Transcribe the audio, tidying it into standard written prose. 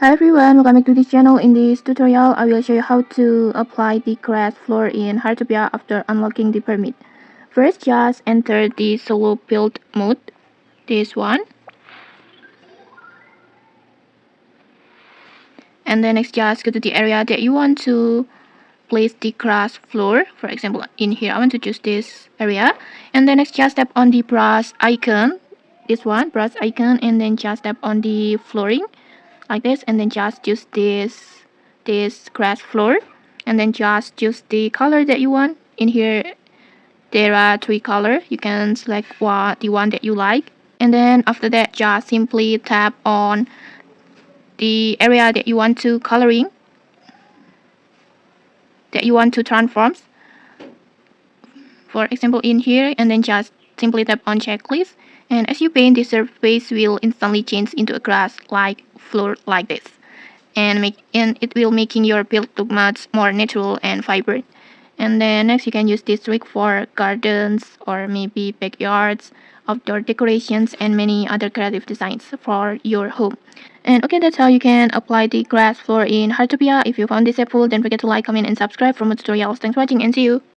Hi everyone, welcome back to this channel. In this tutorial, I will show you how to apply the grass floor in Heartopia after unlocking the permit. First, just enter the solo build mode, this one. And then next, just go to the area that you want to place the grass floor. For example, in here, I want to choose this area. And then next, just tap on the brush icon, this one, brush icon, and then just tap on the flooring like this, and then just choose this grass floor, and then just choose the color that you want. In here there are 3 colors. You can select the one that you like, and then after that just simply tap on the area that you want to coloring, that you want to transform, for example in here, and then just simply tap on checklist, and as you paint, the surface will instantly change into a grass like floor like this, and it will making your build look much more natural and vibrant. And then next you can use this trick for gardens or maybe backyards, outdoor decorations, and many other creative designs for your home. And okay, that's how you can apply the grass floor in Heartopia. If you found this helpful, don't forget to like, comment, and subscribe for more tutorials. Thanks for watching, and see you.